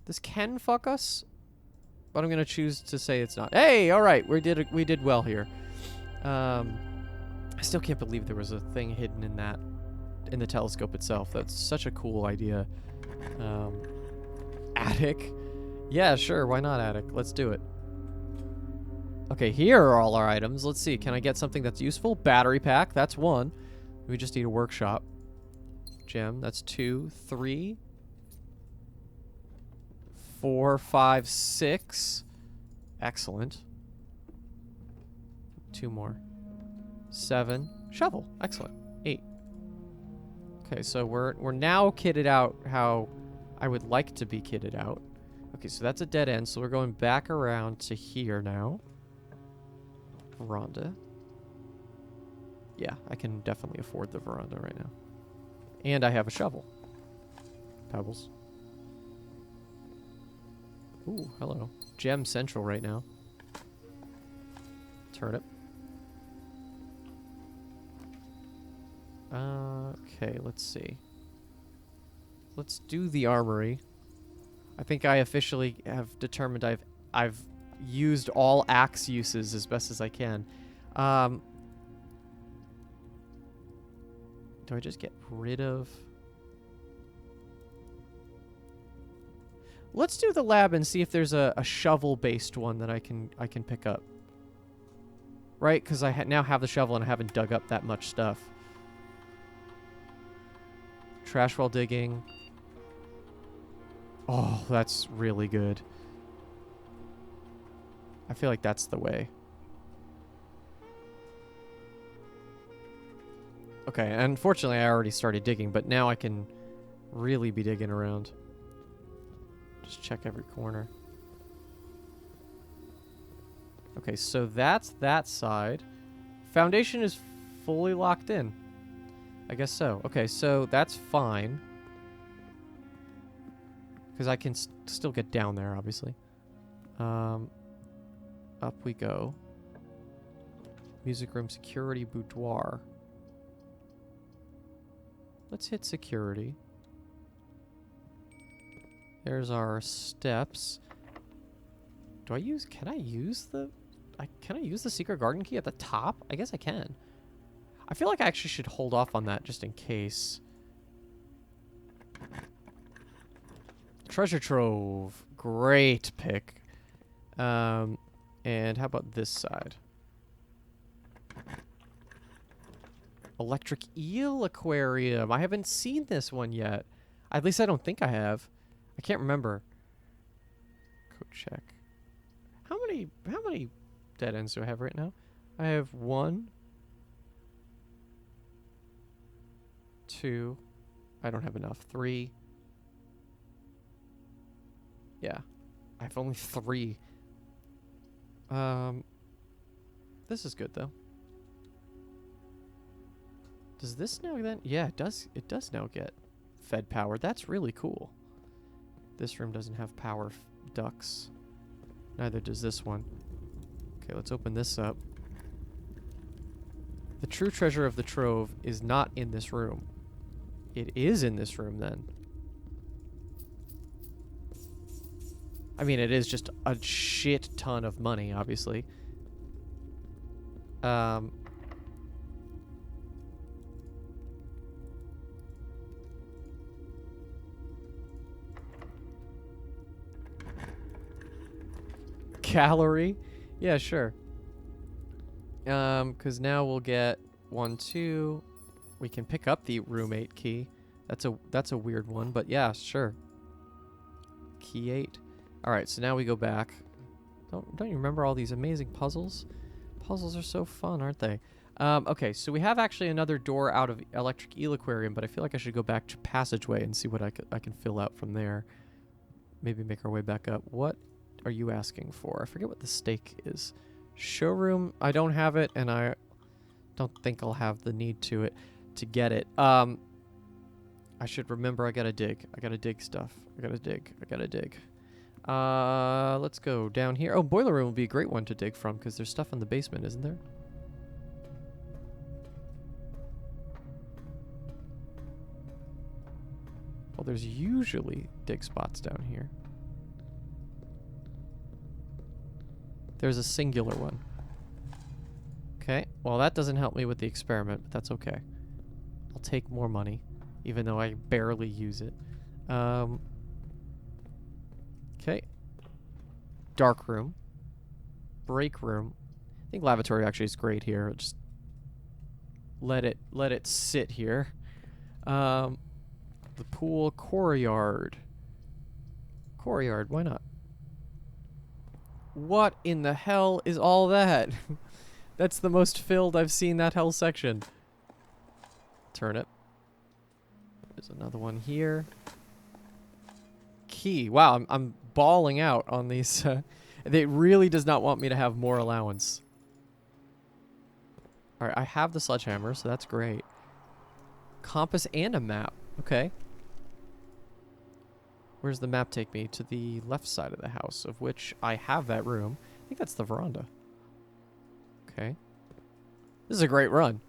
This can fuck us, but I'm going to choose to say it's not. Hey, all right, we did well here. I still can't believe there was a thing hidden in the telescope itself. That's such a cool idea. Attic. Yeah, sure, why not attic? Let's do it. Okay, here are all our items. Let's see, can I get something that's useful? Battery pack, that's 1. We just need a workshop. Gem, that's 2, 3, 4, 5, 6. Excellent. 2 more. 7. Shovel. Excellent. 8. Okay, so we're now kitted out how I would like to be kitted out. Okay, so that's a dead end, so we're going back around to here now. Veranda. Yeah, I can definitely afford the veranda right now. And I have a shovel. Pebbles. Ooh, hello. Gem Central right now. Turnip. Okay, let's see. Let's do the armory. I think I officially have determined I've used all axe uses as best as I can. Do I just get rid of... Let's do the lab and see if there's a shovel-based one that I can pick up. Right? Because I now have the shovel and I haven't dug up that much stuff. Trash while digging. Oh, that's really good. I feel like that's the way. Okay, unfortunately I already started digging, but now I can really be digging around. Just check every corner. Okay, so that's that side. Foundation is fully locked in. I guess so. Okay, so that's fine. Because I can still get down there, obviously. Up we go. Music room, security, boudoir. Let's hit security. There's our steps. Can I use the secret garden key at the top? I guess I can. I feel like I actually should hold off on that just in case. Treasure trove. Great pick. And how about this side? Electric eel aquarium. I haven't seen this one yet. At least I don't think I have. I can't remember. Code check. How many dead ends do I have right now? I have 1, 2. I don't have enough. 3. Yeah. I have only 3. This is good though. Does this now then? Yeah, it does. It does now get fed power. That's really cool. This room doesn't have power ducts. Neither does this one. Okay, let's open this up. The true treasure of the trove is not in this room. It is in this room then. I mean, it is just a shit ton of money, obviously. Gallery? Yeah, sure. Because now we'll get 1, 2. We can pick up the roommate key. That's a weird one, but yeah, sure. Key 8. All right, so now we go back. Don't you remember all these amazing puzzles? Puzzles are so fun, aren't they? Okay, so we have actually another door out of Electric Eel Aquarium, but I feel like I should go back to Passageway and see what I can fill out from there. Maybe make our way back up. What are you asking for? I forget what the stake is. Showroom, I don't have it, and I don't think I'll have the need to get it. I should remember I gotta dig. I gotta dig stuff. I gotta dig. Let's go down here. Oh, boiler room would be a great one to dig from because there's stuff in the basement, isn't there? Well, there's usually dig spots down here. There's a singular one. Okay, well that doesn't help me with the experiment, but that's okay. I'll take more money, even though I barely use it. Okay. Dark room. Break room. I think lavatory actually is great here. Just let it sit here. The pool, courtyard. Courtyard, why not? What in the hell is all that? That's the most filled I've seen that whole section. Turnip. There's another one here. Key. Wow, I'm balling out on these. It really does not want me to have more allowance. Alright, I have the sledgehammer, so that's great. Compass and a map. Okay. Where's the map take me? To the left side of the house, of which I have that room. I think that's the veranda. Okay. This is a great run.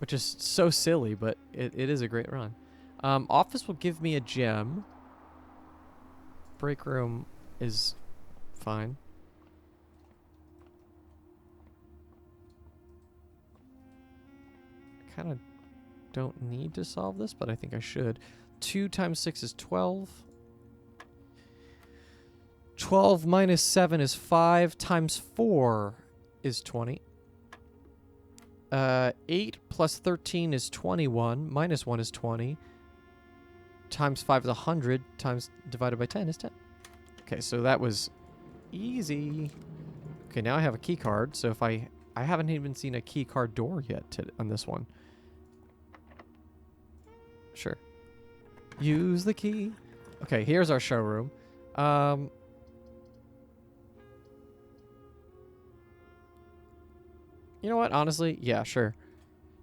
which is so silly, but it is a great run. Office will give me a gem. Break room is fine. Kind of don't need to solve this, but I think I should. 2 times 6 is 12. 12 minus 7 is 5 times 4 is 20. 8 plus 13 is 21. Minus 1 is 20. Times 5 is 100. Times divided by 10 is 10. Okay, so that was easy. Okay, now I have a key card. So if I haven't even seen a key card door yet on this one. Sure. Use the key. Okay, here's our showroom. You know what? Honestly, yeah, sure.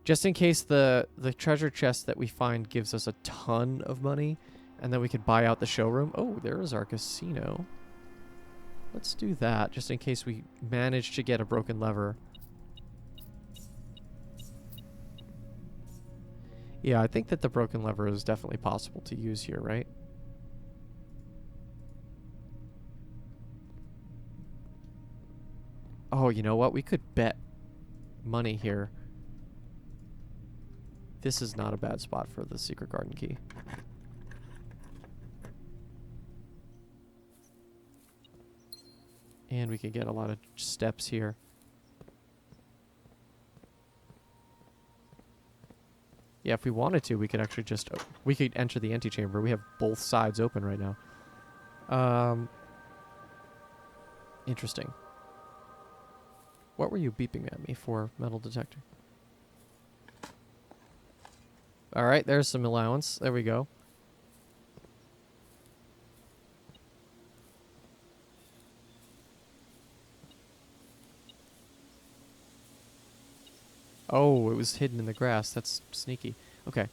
Just in case the treasure chest that we find gives us a ton of money, and then we could buy out the showroom. Oh, there is our casino. Let's do that, just in case we manage to get a broken lever. Yeah, I think that the broken lever is definitely possible to use here, right? Oh, you know what? We could bet money here. This is not a bad spot for the secret garden key. And we can get a lot of steps here. Yeah, if we wanted to, we could actually just... we could enter the antechamber. We have both sides open right now. Interesting. What were you beeping at me for, metal detector? Alright, there's some allowance. There we go. Oh, it was hidden in the grass. That's sneaky. Okay.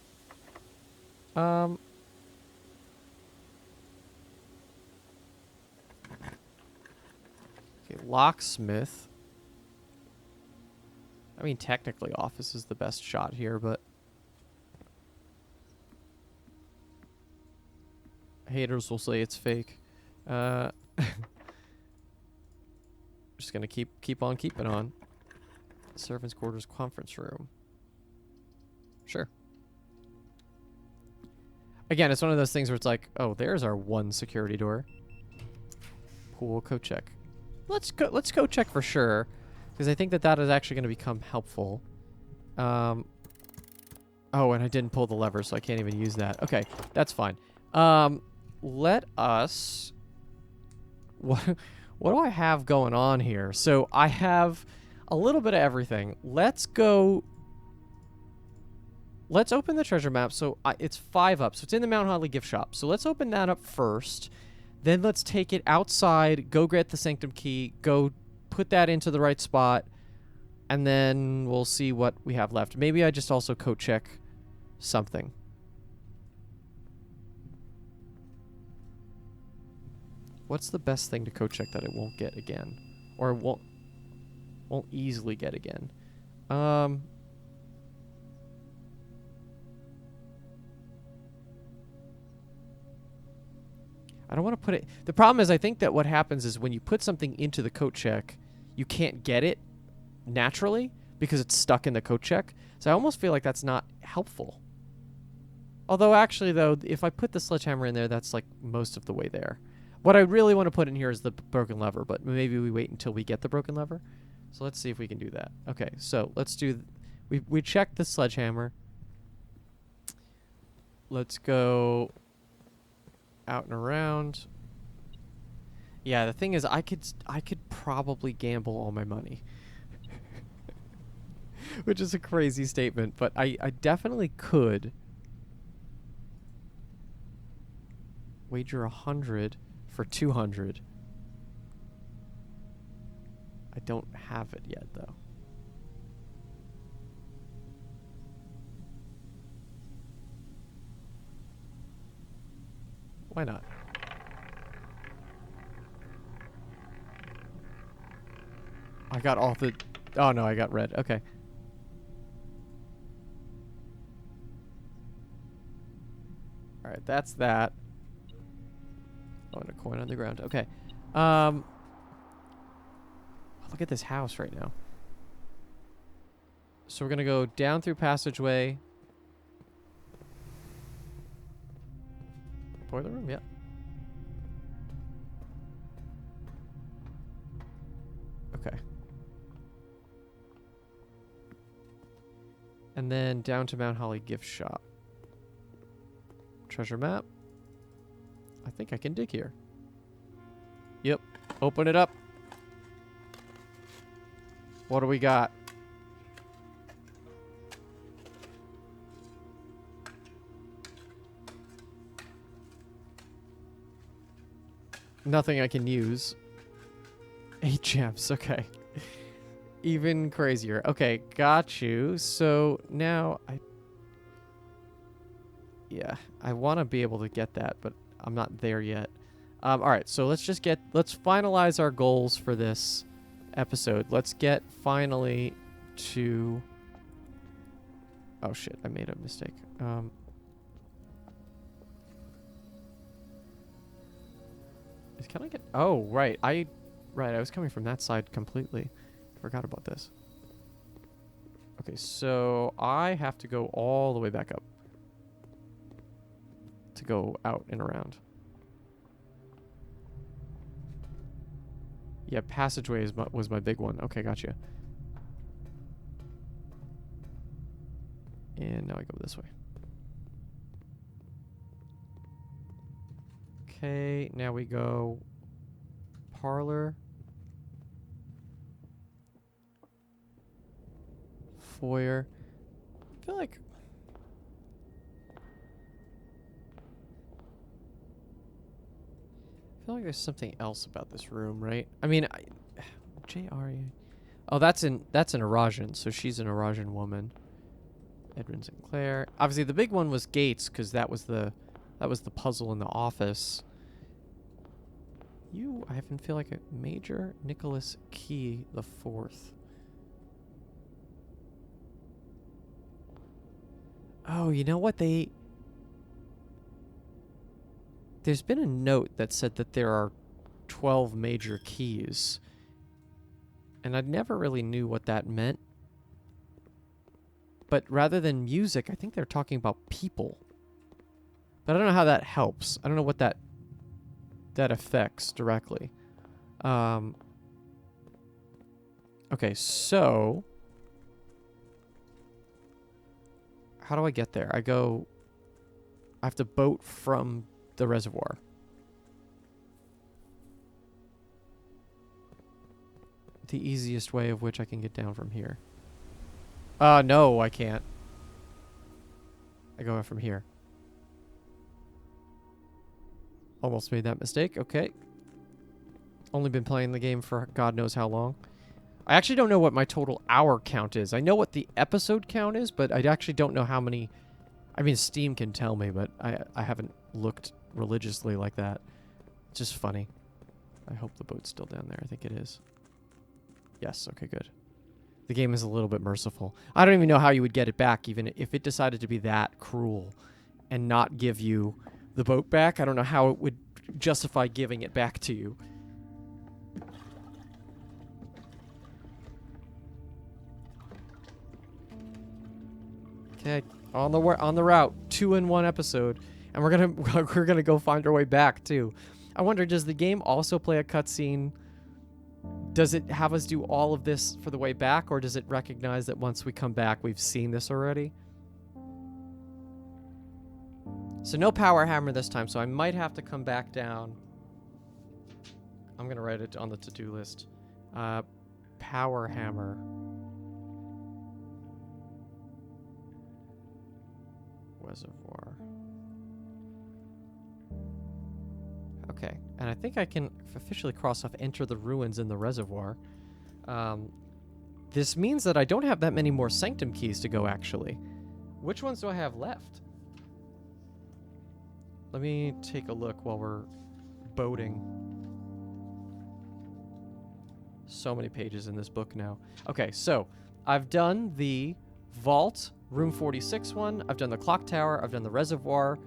Okay, locksmith. I mean, technically office is the best shot here, but... haters will say it's fake. Just gonna keep on keeping on. Servants' quarters conference room. Sure. Again, it's one of those things where it's like, oh, there's our one security door. Pool code check. Let's go check for sure, because I think that is actually going to become helpful. Oh, and I didn't pull the lever, so I can't even use that. Okay, that's fine. Let us... What do I have going on here? So I have a little bit of everything. Let's go... Let's open the treasure map. So it's 5 up. So it's in the Mount Holly gift shop. So let's open that up first. Then let's take it outside, go get the Sanctum key, go put that into the right spot, and then we'll see what we have left. Maybe I just also code check something. What's the best thing to code check that it won't get again? Or won't easily get again? I don't want to put it... The problem is I think that what happens is when you put something into the code check, you can't get it naturally because it's stuck in the code check. So I almost feel like that's not helpful. Although actually, though, if I put the sledgehammer in there, that's like most of the way there. What I really want to put in here is the broken lever, but maybe we wait until we get the broken lever. So let's see if we can do that. Okay, so let's do... We checked the sledgehammer. Let's go... out and around. Yeah, the thing is, I could probably gamble all my money. Which is a crazy statement, but I definitely could wager 100 for 200. I don't have it yet, though. Why not? I got all the... Oh, no, I got red. Okay. that's that. Oh, and a coin on the ground. Okay. Look at this house right now. So we're gonna go down through passageway. Boiler room, yeah. Okay. And then down to Mount Holly gift shop. Treasure map. I think I can dig here. Yep. Open it up. What do we got? Nothing I can use. 8 gems, okay. Even crazier. Okay, got you. So now yeah, I want to be able to get that, but I'm not there yet. All right, so let's finalize our goals for this episode. Let's get finally to... Oh shit, I made a mistake. Can I get... Oh, right. I was coming from that side completely. Forgot about this. Okay, so I have to go all the way back up to go out and around. Yeah, passageway was my big one. Okay, gotcha. And now I go this way. Okay, now we go parlor. Foyer. I feel like there's something else about this room, right? I mean, J.R.E. Oh, that's an Arajan, so she's an Arajan woman. Edwin Sinclair. Obviously, the big one was Gates, because that was the puzzle in the office. I haven't feel like a Major Nicholas Key the Fourth. Oh, you know what? There's been a note that said that there are 12 major keys. And I never really knew what that meant. But rather than music, I think they're talking about people. But I don't know how that helps. I don't know what that affects directly. Okay, so... How do I get there? I have to boat from the reservoir. The easiest way of which I can get down from here. No, I can't. I go from here. Almost made that mistake. Okay. Only been playing the game for God knows how long. I actually don't know what my total hour count is. I know what the episode count is, but I actually don't know how many... I mean, Steam can tell me, but I haven't looked religiously like that. It's just funny. I hope the boat's still down there. I think it is. Yes, okay, good. The game is a little bit merciful. I don't even know how you would get it back, even if it decided to be that cruel and not give you the boat back. I don't know how it would justify giving it back to you. Okay, on the route, 2-in-1 episode, and we're gonna go find our way back too. I wonder, does the game also play a cutscene? Does it have us do all of this for the way back, or does it recognize that once we come back, we've seen this already? So no power hammer this time, so I might have to come back down. I'm gonna write it on the to-do list. Power hammer. Reservoir. Okay, and I think I can officially cross off enter the ruins in the reservoir. This means that I don't have that many more sanctum keys to go, actually. Which ones do I have left? Let me take a look while we're boating. So many pages in this book now. Okay, so I've done the vault, room 46 one. I've done the clock tower. I've done the reservoir.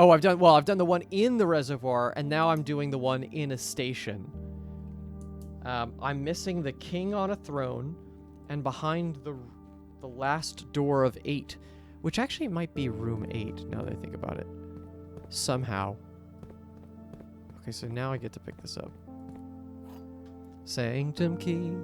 Oh, I've done the one in the reservoir, and now I'm doing the one in a station. I'm missing the king on a throne, and behind the last door of 8, which actually might be room 8, now that I think about it. Somehow. Okay, so now I get to pick this up. Sanctum key.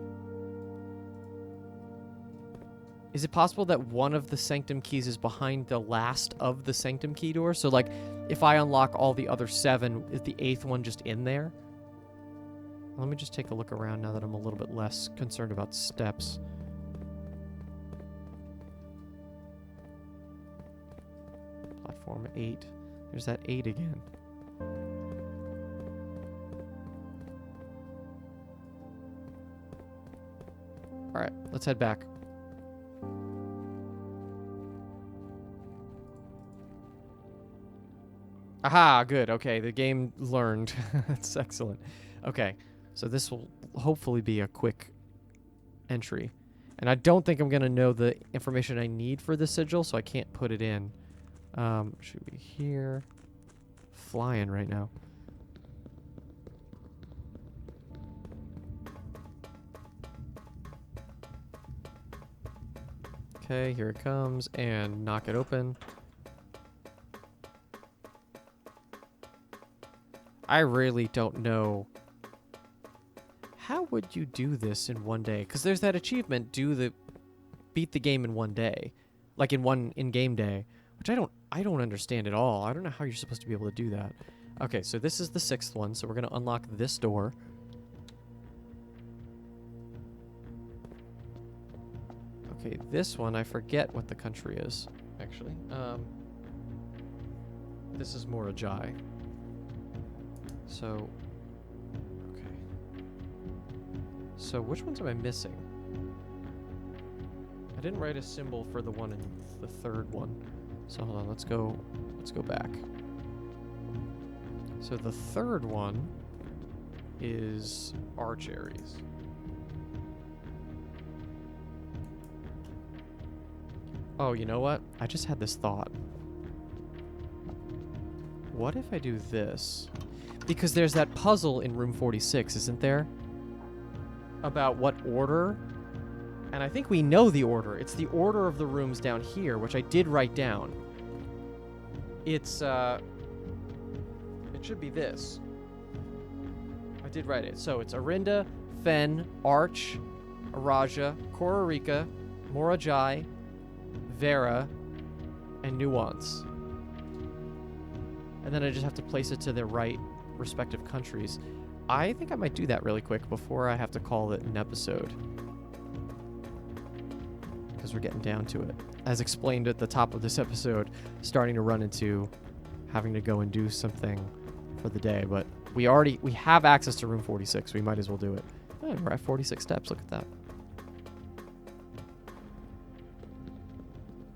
Is it possible that one of the sanctum keys is behind the last of the sanctum key doors? So, like, if I unlock all the other 7, is the 8th one just in there? Let me just take a look around now that I'm a little bit less concerned about steps. Platform 8. There's that 8 again. Alright, let's head back. Aha, good. Okay, the game learned. That's excellent. Okay, so this will hopefully be a quick entry. And I don't think I'm going to know the information I need for the sigil, so I can't put it in. Should be here. Flying right now. Okay, here it comes, and knock it open. I really don't know. How would you do this in one day? Because there's that achievement, beat the game in one day. Like in game day. Which I don't understand at all. I don't know how you're supposed to be able to do that. Okay, so this is the 6th one, so we're gonna unlock this door. Okay, this one, I forget what the country is, actually. This is Morajai. So, okay. So which ones am I missing? I didn't write a symbol for the one in the 3rd one. So hold on, let's go back. So the 3rd one is Arch Aries. Oh, you know what? I just had this thought. What if I do this? Because there's that puzzle in room 46, isn't there? About what order? And I think we know the order. It's the order of the rooms down here, which I did write down. It's, it should be this. I did write it. So it's Arinda, Fen, Arch, Araja, Kororika, Morajai, Vera, and Nuance. And then I just have to place it to their right respective countries. I think I might do that really quick before I have to call it an episode. Because we're getting down to it. As explained at the top of this episode, starting to run into having to go and do something for the day. But we have access to room 46. We might as well do it. Oh, we're at 46 steps. Look at that.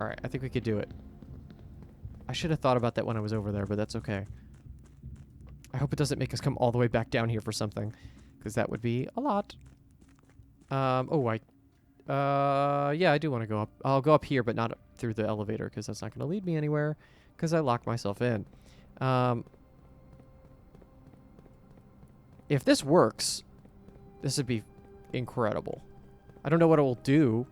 Alright, I think we could do it. I should have thought about that when I was over there, but that's okay. I hope it doesn't make us come all the way back down here for something, because that would be a lot. Yeah, I do want to go up. I'll go up here, but not through the elevator, because that's not going to lead me anywhere, because I locked myself in. If this works, this would be incredible. I don't know what it will do,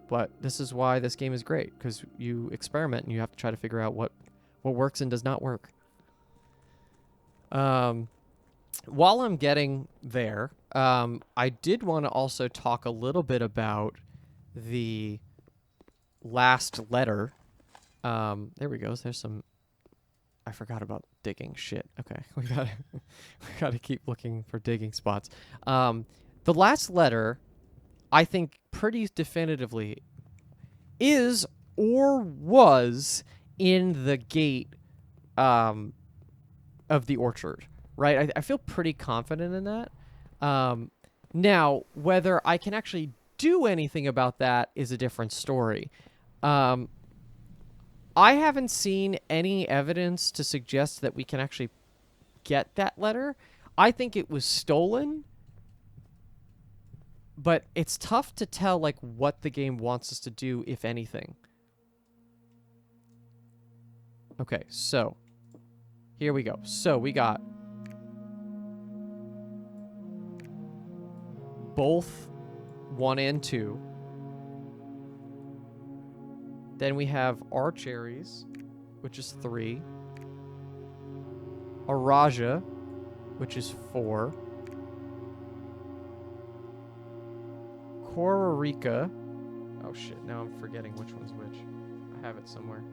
but this is why this game is great, because you experiment and you have to try to figure out what works and does not work. While I'm getting there, I did want to also talk a little bit about the last letter. There we go. There's some... I forgot about digging. Shit. Okay. We gotta keep looking for digging spots. The last letter, I think pretty definitively, is or was in the gate of the orchard, right? I feel pretty confident in that. Now, whether I can actually do anything about that is a different story. I haven't seen any evidence to suggest that we can actually get that letter. I think it was stolen. But it's tough to tell, like, what the game wants us to do, if anything, Okay, so here we go. So we got both 1 and 2. Then we have Arch Aries, which is 3. Araja, which is 4. Kororika. Oh shit, now I'm forgetting which one's which. I have it somewhere.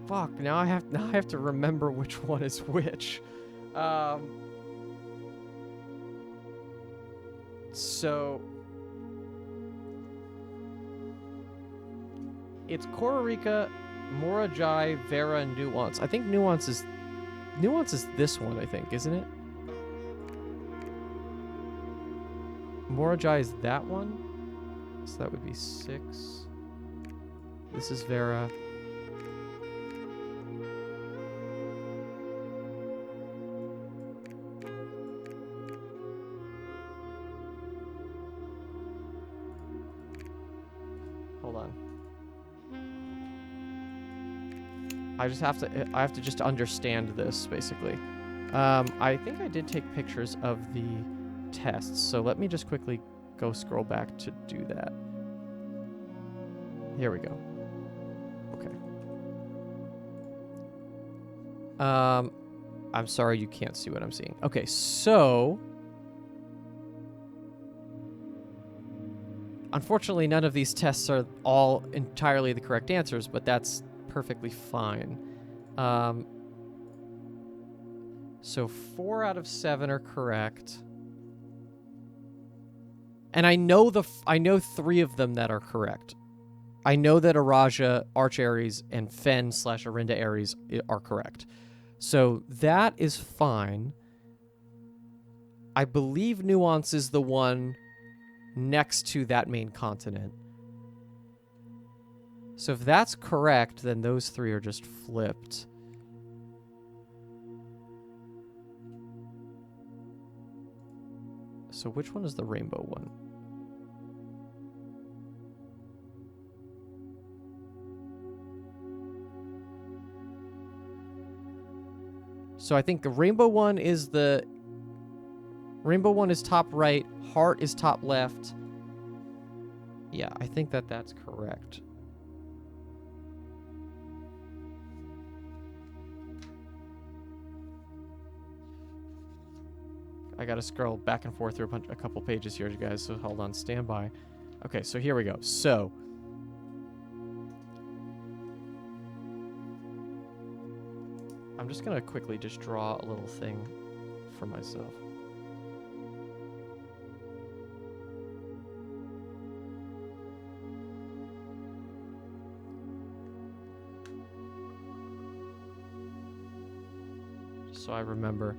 Fuck. Now I have to remember which one is which. So it's Kororika, Morajai, Vera, and Nuance. I think Nuance is this one, I think, isn't it? Morajai is that one. So that would be 6. This is Vera. Hold on. I have to just understand this, basically. I think I did take pictures of the tests, so let me just quickly go scroll back to do that. Here we go. Okay. I'm sorry you can't see what I'm seeing. Okay, so unfortunately, none of these tests are all entirely the correct answers, but that's perfectly fine. So 4 out of 7 are correct. And I know 3 of them that are correct. I know that Araja, Arch Aries, and Fen/Arinda Aries are correct. So that is fine. I believe Nuance is the one next to that main continent. So if that's correct, then those 3 are just flipped. So which one is the rainbow one? So I think the rainbow one is top right, heart is top left. Yeah, I think that's correct. I gotta scroll back and forth through a couple pages here, guys, so hold on, stand by. Okay, so here we go. So I'm just gonna quickly just draw a little thing for myself. Just so I remember.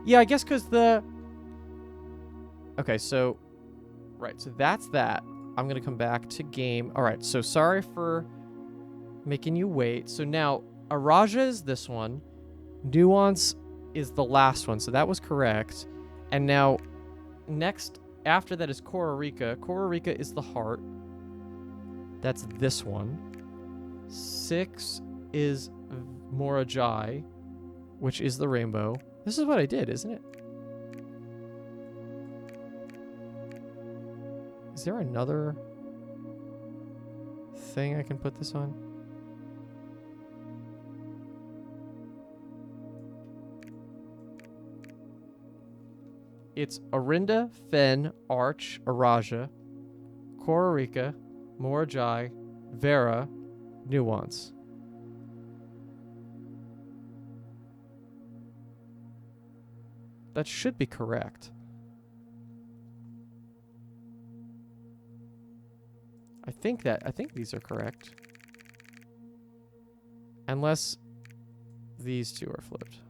Yeah, I guess because okay, so right, so that's that. I'm going to come back to game. All right, so sorry for making you wait. So now, Araja is this one. Nuance is the last one, so that was correct. And now, next, after that is Kororika. Kororika is the heart. That's this one. 6 is Morajai, which is the rainbow. This is what I did, isn't it? Is there another thing I can put this on? It's Arinda, Fen, Arch, Araja, Kororika, Morajai, Vera, Nuance. That should be correct. I think these are correct. Unless these 2 are flipped.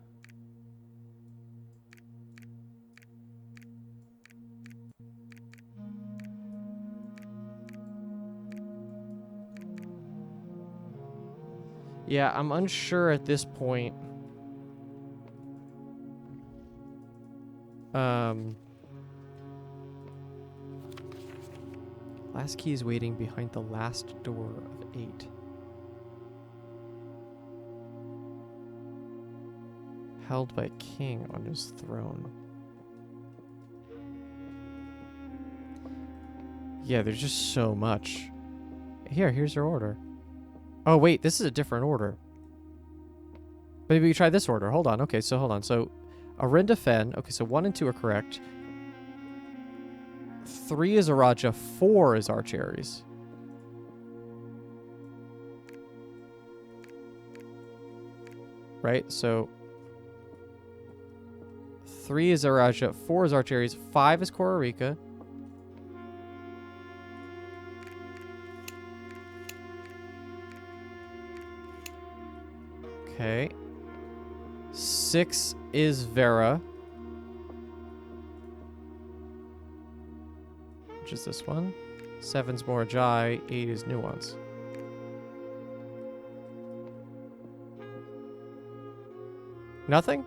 Yeah, I'm unsure at this point. Last key is waiting behind the last door of 8. Held by king on his throne. Yeah, there's just so much. Here's your order. Oh, wait, this is a different order. Maybe we try this order. Hold on. Okay, so hold on. So, Arinda Fen. Okay, so 1 and 2 are correct. 3 is Araja. 4 is Archeries. Right? So, 3 is Araja. 4 is Archeries. 5 is Kororika. Okay. 6 is Vera. Which is this one. 7's Morajai. 8 is Nuance. Nothing?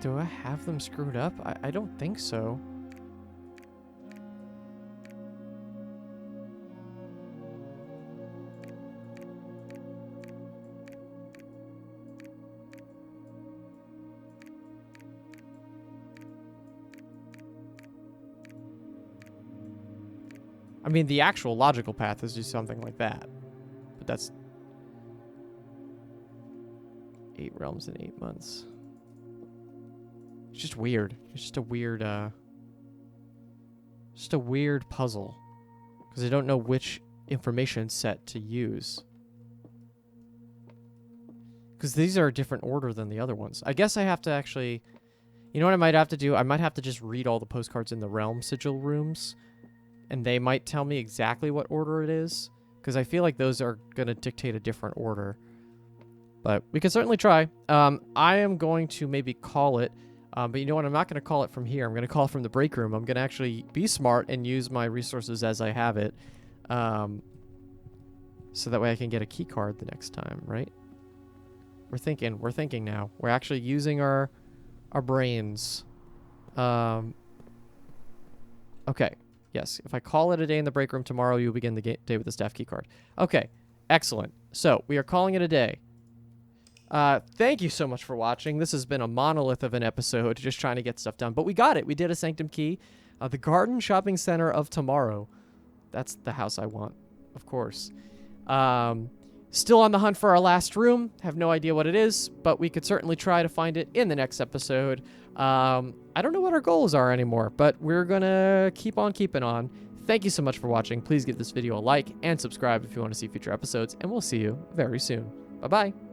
Do I have them screwed up? I don't think so. I mean, the actual logical path is do something like that. But that's 8 realms in 8 months. It's just weird. It's just a weird puzzle. Because I don't know which information set to use. Because these are a different order than the other ones. I guess I have to actually... You know what I might have to do? I might have to just read all the postcards in the realm sigil rooms. And they might tell me exactly what order it is. Because I feel like those are going to dictate a different order. But we can certainly try. I am going to maybe call it. But you know what? I'm not going to call it from here. I'm going to call it from the break room. I'm going to actually be smart and use my resources as I have it. So that way I can get a key card the next time, right? We're thinking now. We're actually using our brains. Okay. Yes. If I call it a day in the break room tomorrow, you'll begin the day with the staff key card. Okay. Excellent. So we are calling it a day. Thank you so much for watching. This has been a monolith of an episode, just trying to get stuff done. But we got it. We did a Sanctum Key. The Garden Shopping Center of Tomorrow. That's the house I want, of course. Still on the hunt for our last room. Have no idea what it is, but we could certainly try to find it in the next episode. I don't know what our goals are anymore, but we're going to keep on keeping on. Thank you so much for watching. Please give this video a like and subscribe if you want to see future episodes, and we'll see you very soon. Bye-bye.